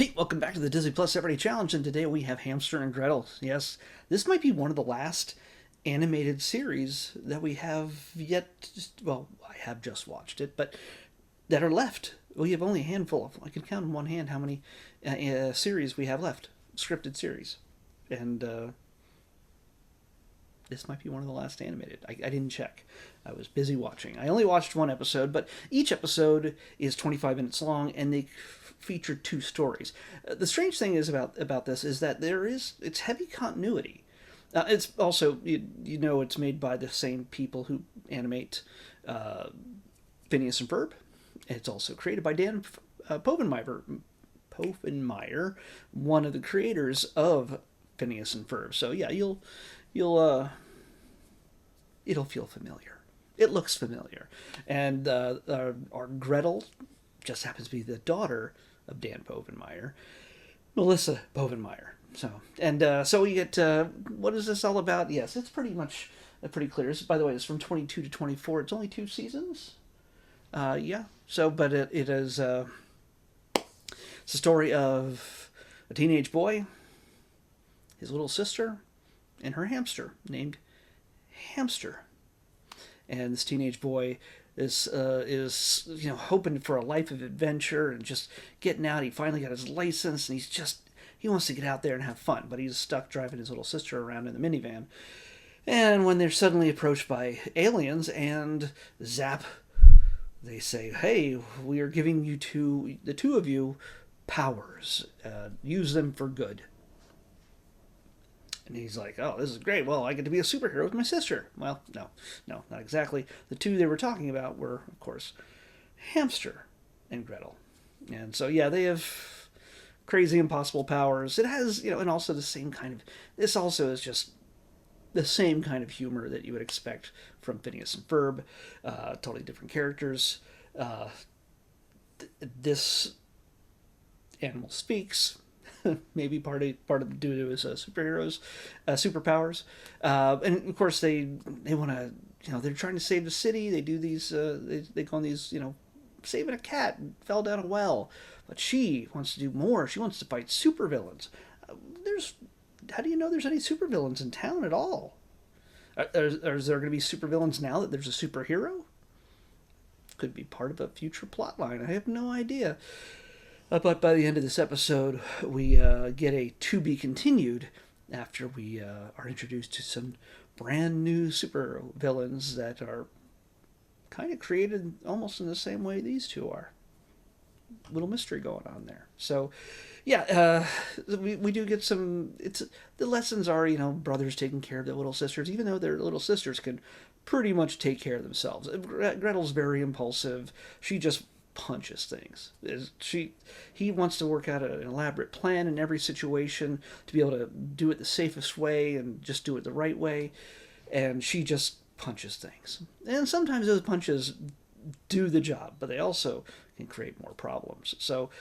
Hey, welcome back to the Disney Plus Everyday Challenge, and today we have Hamster and Gretel. Yes, this might be one of the last animated series that we have yet. Well, I have just watched it, but that are left. We have only a handful of. I can count in one hand how many series we have left, scripted series, and this might be one of the last animated. I didn't check. I was busy watching. I only watched one episode, but each episode is 25 minutes long, and they feature two stories. The strange thing is about this is that it's heavy continuity. It's also it's made by the same people who animate Phineas and Ferb. It's also created by Dan Povenmire, one of the creators of Phineas and Ferb. So yeah, it'll feel familiar. It looks familiar, and our Gretel just happens to be the daughter of Dan Povenmire, Melissa Povenmire. So we get what is this all about? Yes, it's pretty much pretty clear. By the way, it's from 22 to 24. It's only 2 seasons. Yeah. So, but it is it's a story of a teenage boy, his little sister, and her hamster named Hamster. And this teenage boy is hoping for a life of adventure and just getting out. He finally got his license, and he wants to get out there and have fun, but he's stuck driving his little sister around in the minivan. And when they're suddenly approached by aliens and zap, they say, "Hey, we are giving the two of you powers. Use them for good." And he's like, "Oh, this is great. Well, I get to be a superhero with my sister." Well, no, not exactly. The two they were talking about were, of course, Hamster and Gretel. And so, yeah, they have crazy, impossible powers. It has, and also the same kind of. This also is just the same kind of humor that you would expect from Phineas and Ferb. Totally different characters. This animal speaks. Maybe part of due to his superheroes, superpowers, and of course they want to, they're trying to save the city. They do these they go on these, saving a cat fell down a well, but she wants to do more. She wants to fight supervillains. There's How do you know there's any supervillains in town at all? Is there going to be supervillains now that there's a superhero? Could be part of a future plot line. I have no idea. But by the end of this episode, we get a to be continued after we are introduced to some brand new super villains that are kind of created almost in the same way these two are. Little mystery going on there. So, yeah, we do get some. The lessons are, brothers taking care of their little sisters, even though their little sisters can pretty much take care of themselves. Gretel's very impulsive. She just punches things. He wants to work out an elaborate plan in every situation to be able to do it the safest way and just do it the right way, and she just punches things. And sometimes those punches do the job, but they also can create more problems. So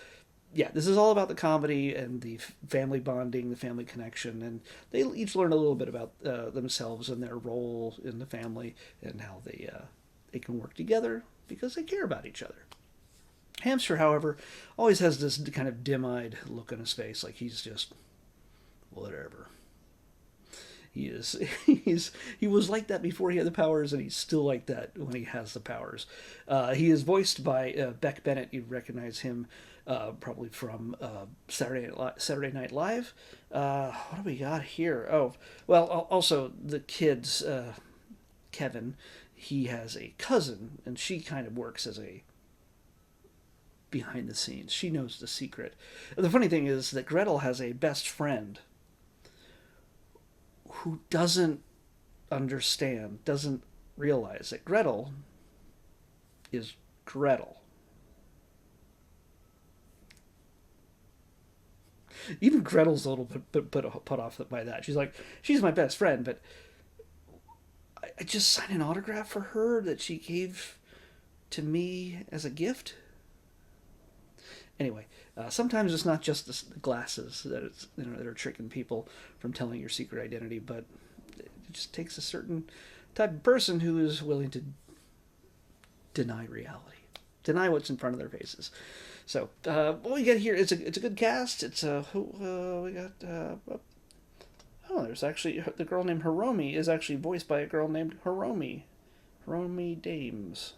yeah, this is all about the comedy and the family bonding, the family connection, and they each learn a little bit about themselves and their role in the family and how they can work together because they care about each other. Hamster, however, always has this kind of dim-eyed look on his face, like he's just whatever. He was like that before he had the powers, and he's still like that when he has the powers. He is voiced by Beck Bennett. You recognize him probably from Saturday Night Live. What do we got here? Oh, well, also the kids, Kevin. He has a cousin, and she kind of works as a behind the scenes. She knows the secret. The funny thing is that Gretel has a best friend who doesn't realize that Gretel is Gretel. Even Gretel's a little bit put off by that. She's like, she's my best friend, but I just signed an autograph for her that she gave to me as a gift. Anyway, sometimes it's not just the glasses that are tricking people from telling your secret identity, but it just takes a certain type of person who is willing to deny reality, deny what's in front of their faces. So what we got here, it's a good cast. It's we got oh, there's actually the girl named Hiromi is actually voiced by a girl named Hiromi Dames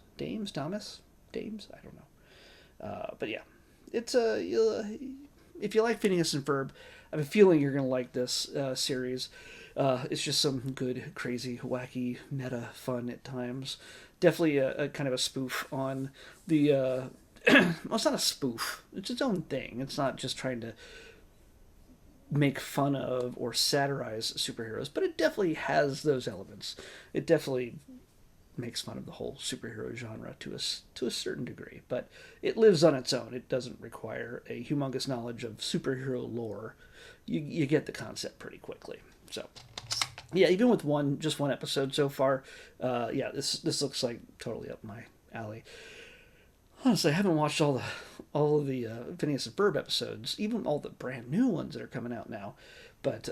Thomas Dames, I don't know. But yeah, it's if you like Phineas and Ferb, I have a feeling you're gonna like this series. It's just some good, crazy, wacky, meta fun at times. Definitely a kind of a spoof on the. Well, it's not a spoof. It's its own thing. It's not just trying to make fun of or satirize superheroes, but it definitely has those elements. It definitely makes fun of the whole superhero genre to a certain degree, but it lives on its own. It doesn't require a humongous knowledge of superhero lore. You get the concept pretty quickly. So, yeah, even with just one episode so far, yeah, this looks like totally up my alley. Honestly, I haven't watched all of the Phineas and Ferb episodes, even all the brand new ones that are coming out now. But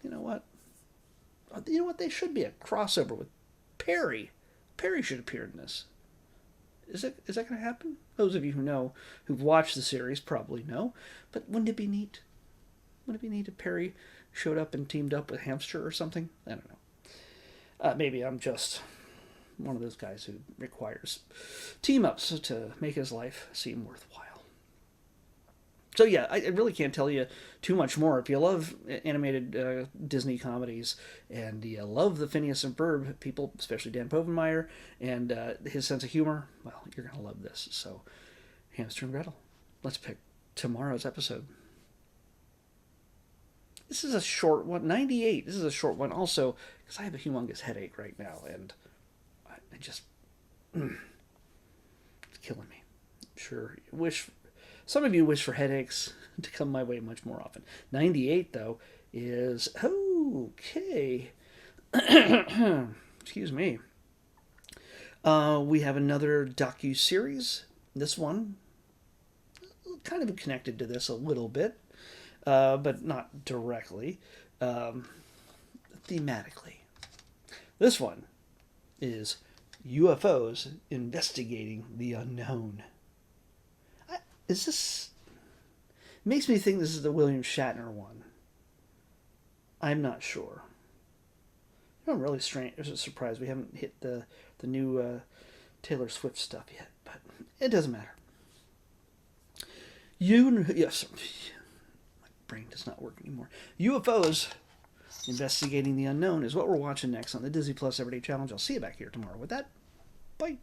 you know what? You know what? They should be a crossover with Perry. Perry should appear in this. Is that going to happen? Those of you who've watched the series probably know. But wouldn't it be neat? Wouldn't it be neat if Perry showed up and teamed up with Hamster or something? I don't know. Maybe I'm just one of those guys who requires team-ups to make his life seem worthwhile. So yeah, I really can't tell you too much more. If you love animated Disney comedies and you love the Phineas and Ferb people, especially Dan Povenmire and his sense of humor, well, you're going to love this. So, Hamster and Gretel. Let's pick tomorrow's episode. This is a short one, 98. This is a short one also because I have a humongous headache right now and I just it's killing me. I'm sure some of you wish for headaches to come my way much more often. 98 though is okay. Excuse me. We have another docu-series. This one kind of connected to this a little bit, but not directly. Thematically, this one is UFOs investigating the unknown. Is this... It makes me think this is the William Shatner one. I'm not sure. I'm really surprised we haven't hit the new Taylor Swift stuff yet, but it doesn't matter. Yes, my brain does not work anymore. UFOs investigating the unknown is what we're watching next on the Disney Plus Everyday Challenge. I'll see you back here tomorrow with that. Bye.